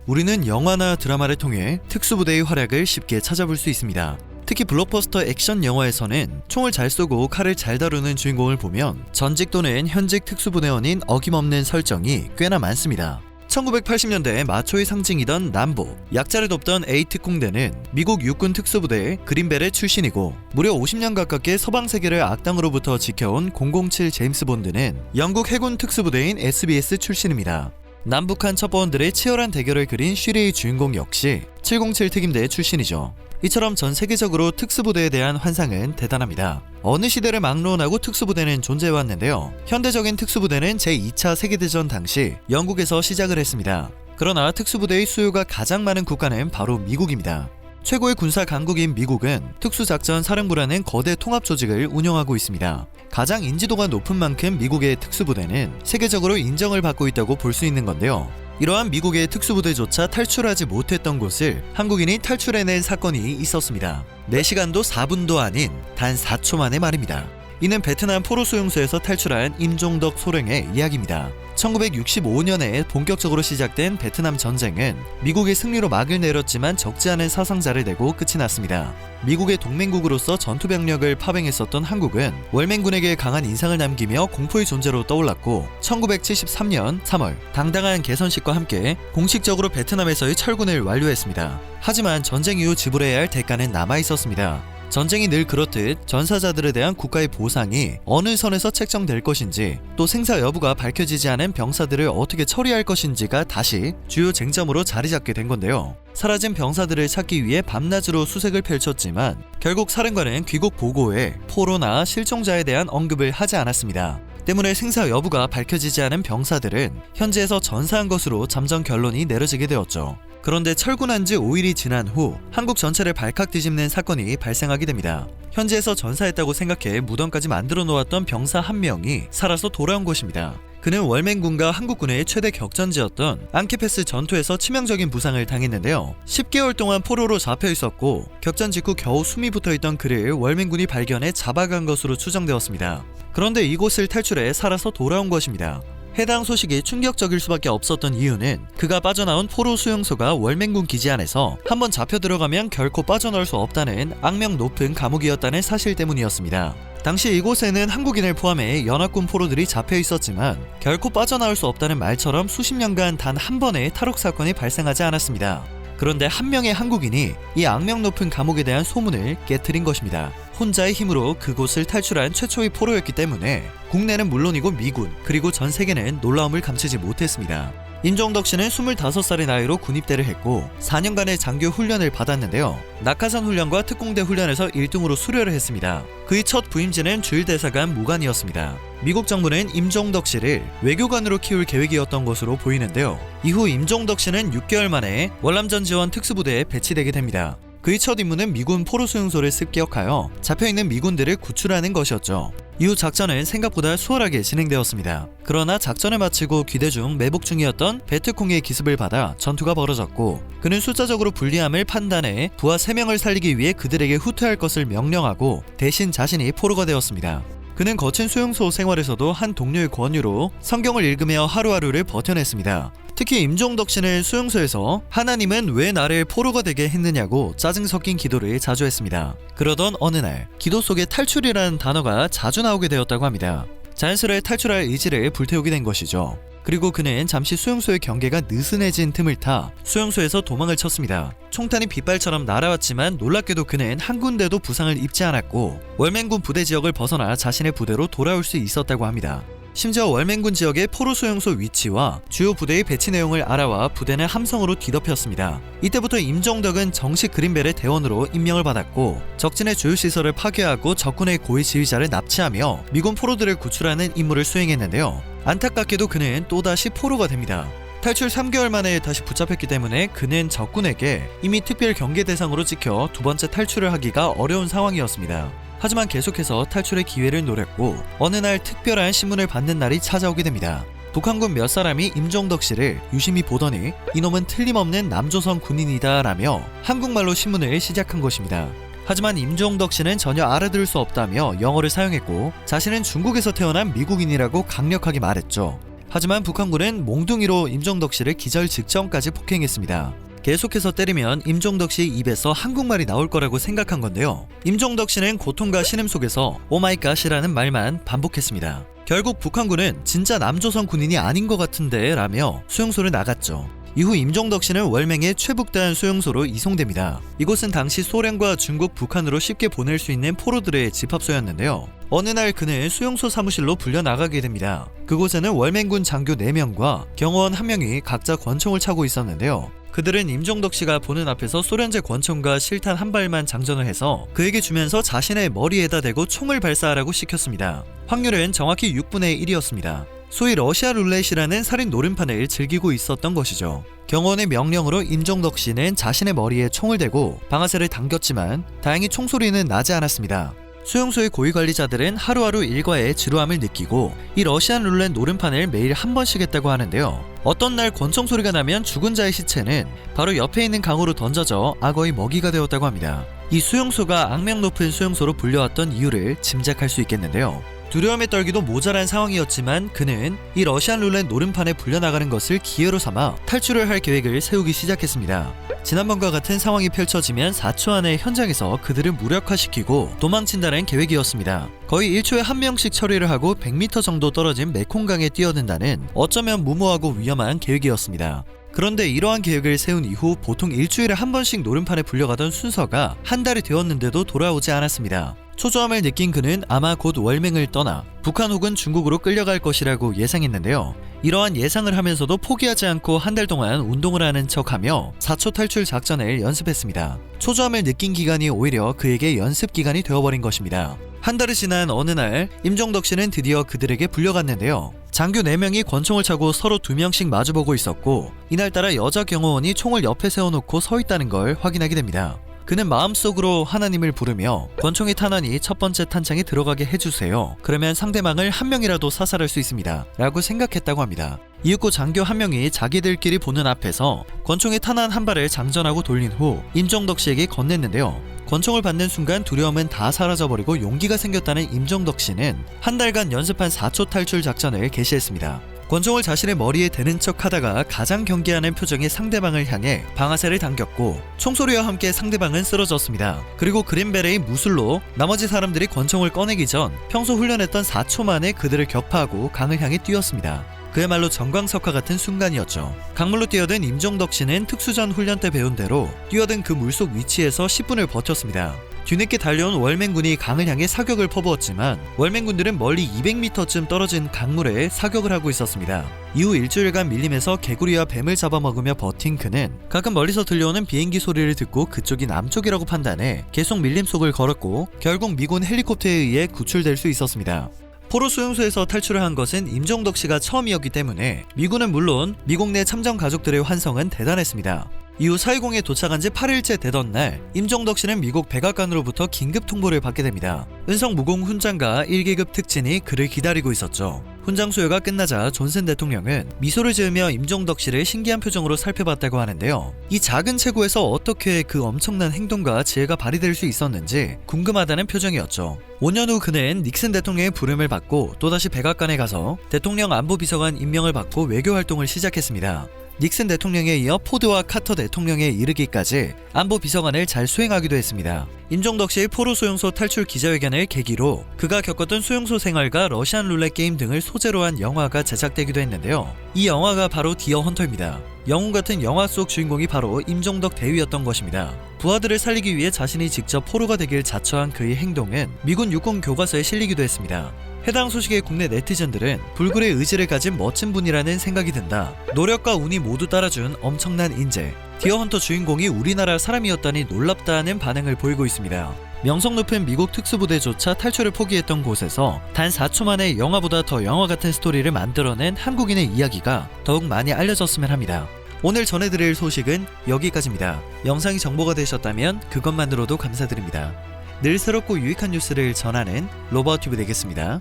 우리는 영화나 드라마를 통해 특수부대의 활약을 쉽게 찾아볼 수 있습니다. 특히 블록버스터 액션 영화에서는 총을 잘 쏘고 칼을 잘 다루는 주인공을 보면 전직 또는 현직 특수부대원인 어김없는 설정이 꽤나 많습니다. 1980년대 마초의 상징이던 남보, 약자를 돕던 A특공대는 미국 육군 특수부대 그린베렛 출신이고, 무려 50년 가깝게 서방 세계를 악당으로부터 지켜온 007 제임스 본드는 영국 해군 특수부대인 SBS 출신입니다. 남북한 첩보원들의 치열한 대결을 그린 슈리의 주인공 역시 707 특임대 출신이죠. 이처럼 전 세계적으로 특수부대에 대한 환상은 대단합니다. 어느 시대를 막론하고 특수부대는 존재해왔는데요. 현대적인 특수부대는 제2차 세계대전 당시 영국에서 시작을 했습니다. 그러나 특수부대의 수요가 가장 많은 국가는 바로 미국입니다. 최고의 군사 강국인 미국은 특수작전 사령부라는 거대 통합 조직을 운영하고 있습니다. 가장 인지도가 높은 만큼 미국의 특수부대는 세계적으로 인정을 받고 있다고 볼 수 있는 건데요. 이러한 미국의 특수부대조차 탈출하지 못했던 곳을 한국인이 탈출해낸 사건이 있었습니다. 4시간도 4분도 아닌 단 4초 만의 말입니다. 이는 베트남 포로 수용소에서 탈출한 임종덕 소령의 이야기입니다. 1965년에 본격적으로 시작된 베트남 전쟁은 미국의 승리로 막을 내렸지만 적지 않은 사상자를 내고 끝이 났습니다. 미국의 동맹국으로서 전투병력을 파병했었던 한국은 월맹군에게 강한 인상을 남기며 공포의 존재로 떠올랐고, 1973년 3월 당당한 개선식과 함께 공식적으로 베트남에서의 철군을 완료했습니다. 하지만 전쟁 이후 지불해야 할 대가는 남아있었습니다. 전쟁이 늘 그렇듯 전사자들에 대한 국가의 보상이 어느 선에서 책정될 것인지, 또 생사 여부가 밝혀지지 않은 병사들을 어떻게 처리할 것인지가 다시 주요 쟁점으로 자리 잡게 된 건데요. 사라진 병사들을 찾기 위해 밤낮으로 수색을 펼쳤지만 결국 사령관은 귀국 보고에 포로나 실종자에 대한 언급을 하지 않았습니다. 때문에 생사 여부가 밝혀지지 않은 병사들은 현지에서 전사한 것으로 잠정 결론이 내려지게 되었죠. 그런데 철군한 지 5일이 지난 후 한국 전체를 발칵 뒤집는 사건이 발생하게 됩니다. 현지에서 전사했다고 생각해 무덤까지 만들어 놓았던 병사 한 명이 살아서 돌아온 것입니다. 그는 월맹군과 한국군의 최대 격전지였던 앙키패스 전투에서 치명적인 부상을 당했는데요. 10개월 동안 포로로 잡혀 있었고, 격전 직후 겨우 숨이 붙어있던 그를 월맹군이 발견해 잡아간 것으로 추정되었습니다. 그런데 이곳을 탈출해 살아서 돌아온 것입니다. 해당 소식이 충격적일 수밖에 없었던 이유는 그가 빠져나온 포로 수용소가 월맹군 기지 안에서 한번 잡혀 들어가면 결코 빠져나올 수 없다는 악명 높은 감옥이었다는 사실 때문이었습니다. 당시 이곳에는 한국인을 포함해 연합군 포로들이 잡혀 있었지만 결코 빠져나올 수 없다는 말처럼 수십 년간 단 한 번의 탈옥 사건이 발생하지 않았습니다. 그런데 한 명의 한국인이 이 악명 높은 감옥에 대한 소문을 깨트린 것입니다. 혼자의 힘으로 그곳을 탈출한 최초의 포로였기 때문에 국내는 물론이고 미군, 그리고 전 세계는 놀라움을 감추지 못했습니다. 임종덕 씨는 25살의 나이로 군입대를 했고 4년간의 장교 훈련을 받았는데요. 낙하산 훈련과 특공대 훈련에서 1등으로 수료를 했습니다. 그의 첫 부임지는 주일대사관 무관이었습니다. 미국 정부는 임종덕 씨를 외교관으로 키울 계획이었던 것으로 보이는데요. 이후 임종덕 씨는 6개월 만에 월남전 지원 특수부대에 배치되게 됩니다. 그의 첫 임무는 미군 포로 수용소를 습격하여 잡혀있는 미군들을 구출하는 것이었죠. 이후 작전은 생각보다 수월하게 진행되었습니다. 그러나 작전을 마치고 귀대 중 매복 중이었던 베트콩의 기습을 받아 전투가 벌어졌고, 그는 숫자적으로 불리함을 판단해 부하 3명을 살리기 위해 그들에게 후퇴할 것을 명령하고 대신 자신이 포로가 되었습니다. 그는 거친 수용소 생활에서도 한 동료의 권유로 성경을 읽으며 하루하루를 버텨냈습니다. 특히 임종덕 씨는 수용소에서 하나님은 왜 나를 포로가 되게 했느냐고 짜증 섞인 기도를 자주 했습니다. 그러던 어느 날 기도 속에 탈출이라는 단어가 자주 나오게 되었다고 합니다. 자연스레 탈출할 의지를 불태우게 된 것이죠. 그리고 그는 잠시 수용소의 경계가 느슨해진 틈을 타 수용소에서 도망을 쳤습니다. 총탄이 빗발처럼 날아왔지만 놀랍게도 그는 한 군데도 부상을 입지 않았고 월맹군 부대 지역을 벗어나 자신의 부대로 돌아올 수 있었다고 합니다. 심지어 월맹군 지역의 포로 수용소 위치와 주요 부대의 배치 내용을 알아와 부대는 함성으로 뒤덮였습니다. 이때부터 임종덕은 정식 그린벨의 대원으로 임명을 받았고 적진의 주요 시설을 파괴하고 적군의 고위 지휘자를 납치하며 미군 포로들을 구출하는 임무를 수행했는데요. 안타깝게도 그는 또다시 포로가 됩니다. 탈출 3개월 만에 다시 붙잡혔기 때문에 그는 적군에게 이미 특별 경계 대상으로 찍혀 두 번째 탈출을 하기가 어려운 상황이었습니다. 하지만 계속해서 탈출의 기회를 노렸고 어느 날 특별한 신문을 받는 날이 찾아오게 됩니다. 북한군 몇 사람이 임종덕 씨를 유심히 보더니 이놈은 틀림없는 남조선 군인이다 라며 한국말로 신문을 시작한 것입니다. 하지만 임종덕 씨는 전혀 알아들을 수 없다며 영어를 사용했고 자신은 중국에서 태어난 미국인이라고 강력하게 말했죠. 하지만 북한군은 몽둥이로 임종덕 씨를 기절 직전까지 폭행했습니다. 계속해서 때리면 임종덕 씨 입에서 한국말이 나올 거라고 생각한 건데요. 임종덕 씨는 고통과 신음 속에서 오마이갓이라는 말만 반복했습니다. 결국 북한군은 진짜 남조선 군인이 아닌 것 같은데 라며 수용소를 나갔죠. 이후 임종덕 씨는 월맹의 최북단 수용소로 이송됩니다. 이곳은 당시 소련과 중국, 북한으로 쉽게 보낼 수 있는 포로들의 집합소였는데요. 어느 날 그는 수용소 사무실로 불려나가게 됩니다. 그곳에는 월맹군 장교 4명과 경호원 1명이 각자 권총을 차고 있었는데요. 그들은 임종덕 씨가 보는 앞에서 소련제 권총과 실탄 한 발만 장전을 해서 그에게 주면서 자신의 머리에다 대고 총을 발사하라고 시켰습니다. 확률은 정확히 6분의 1이었습니다. 소위 러시아 룰렛이라는 살인 노름판을 즐기고 있었던 것이죠. 경호원의 명령으로 임종덕 씨는 자신의 머리에 총을 대고 방아쇠를 당겼지만 다행히 총소리는 나지 않았습니다. 수용소의 고위 관리자들은 하루하루 일과의 지루함을 느끼고 이 러시안 룰렛 노름판을 매일 한 번씩 했다고 하는데요. 어떤 날 권총 소리가 나면 죽은 자의 시체는 바로 옆에 있는 강으로 던져져 악어의 먹이가 되었다고 합니다. 이 수용소가 악명 높은 수용소로 불려왔던 이유를 짐작할 수 있겠는데요. 두려움에 떨기도 모자란 상황이었지만 그는 이 러시안 룰렛 노름판에 불려나가는 것을 기회로 삼아 탈출을 할 계획을 세우기 시작했습니다. 지난번과 같은 상황이 펼쳐지면 4초 안에 현장에서 그들을 무력화시키고 도망친다는 계획이었습니다. 거의 1초에 한 명씩 처리를 하고 100m 정도 떨어진 메콩강에 뛰어든다는 어쩌면 무모하고 위험한 계획이었습니다. 그런데 이러한 계획을 세운 이후 보통 일주일에 한 번씩 노름판에 불려가던 순서가 한 달이 되었는데도 돌아오지 않았습니다. 초조함을 느낀 그는 아마 곧 월맹을 떠나 북한 혹은 중국으로 끌려갈 것이라고 예상했는데요. 이러한 예상을 하면서도 포기하지 않고 한 달 동안 운동을 하는 척하며 4초 탈출 작전을 연습했습니다. 초조함을 느낀 기간이 오히려 그에게 연습 기간이 되어버린 것입니다. 한 달이 지난 어느 날 임종덕 씨는 드디어 그들에게 불려갔는데요. 장교 4명이 권총을 차고 서로 2명씩 마주보고 있었고 이날따라 여자 경호원이 총을 옆에 세워놓고 서 있다는 걸 확인하게 됩니다. 그는 마음속으로 하나님을 부르며 권총의 탄환이 첫 번째 탄창에 들어가게 해주세요. 그러면 상대방을 한 명이라도 사살할 수 있습니다. 라고 생각했다고 합니다. 이윽고 장교 1명이 자기들끼리 보는 앞에서 권총의 탄환 한 발을 장전하고 돌린 후 임종덕 씨에게 건넸는데요. 권총을 받는 순간 두려움은 다 사라져버리고 용기가 생겼다는 임종덕 씨는 한 달간 연습한 4초 탈출 작전을 개시했습니다. 권총을 자신의 머리에 대는 척 하다가 가장 경계하는 표정의 상대방을 향해 방아쇠를 당겼고 총소리와 함께 상대방은 쓰러졌습니다. 그리고 그린베레의 무술로 나머지 사람들이 권총을 꺼내기 전 평소 훈련했던 4초 만에 그들을 격파하고 강을 향해 뛰었습니다. 그야말로 정광석화 같은 순간이었죠. 강물로 뛰어든 임종덕 씨는 특수전 훈련 때 배운 대로 뛰어든 그 물속 위치에서 10분을 버텼습니다. 뒤늦게 달려온 월맹군이 강을 향해 사격을 퍼부었지만 월맹군들은 멀리 200m쯤 떨어진 강물에 사격을 하고 있었습니다. 이후 일주일간 밀림에서 개구리와 뱀을 잡아먹으며 버틴 그는 가끔 멀리서 들려오는 비행기 소리를 듣고 그쪽이 남쪽이라고 판단해 계속 밀림 속을 걸었고 결국 미군 헬리콥터에 의해 구출될 수 있었습니다. 포로 수용소에서 탈출을 한 것은 임종덕 씨가 처음이었기 때문에 미군은 물론 미국 내 참전 가족들의 환성은 대단했습니다. 이후 4.20에 도착한 지 8일째 되던 날 임종덕 씨는 미국 백악관으로부터 긴급 통보를 받게 됩니다. 은성 무공 훈장과 1계급 특진이 그를 기다리고 있었죠. 훈장 수여가 끝나자 존슨 대통령은 미소를 지으며 임종덕 씨를 신기한 표정으로 살펴봤다고 하는데요. 이 작은 체구에서 어떻게 그 엄청난 행동과 지혜가 발휘될 수 있었는지 궁금하다는 표정이었죠. 5년 후 그는 닉슨 대통령의 부름을 받고 또다시 백악관에 가서 대통령 안보비서관 임명을 받고 외교활동을 시작했습니다. 닉슨 대통령에 이어 포드와 카터 대통령에 이르기까지 안보비서관을 잘 수행하기도 했습니다. 임종덕 씨의 포로 수용소 탈출 기자회견을 계기로 그가 겪었던 수용소 생활과 러시안 룰렛 게임 등을 소재로 한 영화가 제작되기도 했는데요. 이 영화가 바로 디어 헌터입니다. 영웅 같은 영화 속 주인공이 바로 임종덕 대위였던 것입니다. 부하들을 살리기 위해 자신이 직접 포로가 되길 자처한 그의 행동은 미군 육군 교과서에 실리기도 했습니다. 해당 소식에 국내 네티즌들은 불굴의 의지를 가진 멋진 분이라는 생각이 든다. 노력과 운이 모두 따라준 엄청난 인재. 디어 헌터 주인공이 우리나라 사람이었다니 놀랍다는 반응을 보이고 있습니다. 명성 높은 미국 특수부대조차 탈출을 포기했던 곳에서 단 4초 만에 영화보다 더 영화 같은 스토리를 만들어낸 한국인의 이야기가 더욱 많이 알려졌으면 합니다. 오늘 전해드릴 소식은 여기까지입니다. 영상이 정보가 되셨다면 그것만으로도 감사드립니다. 늘 새롭고 유익한 뉴스를 전하는 로바우튜브 되겠습니다.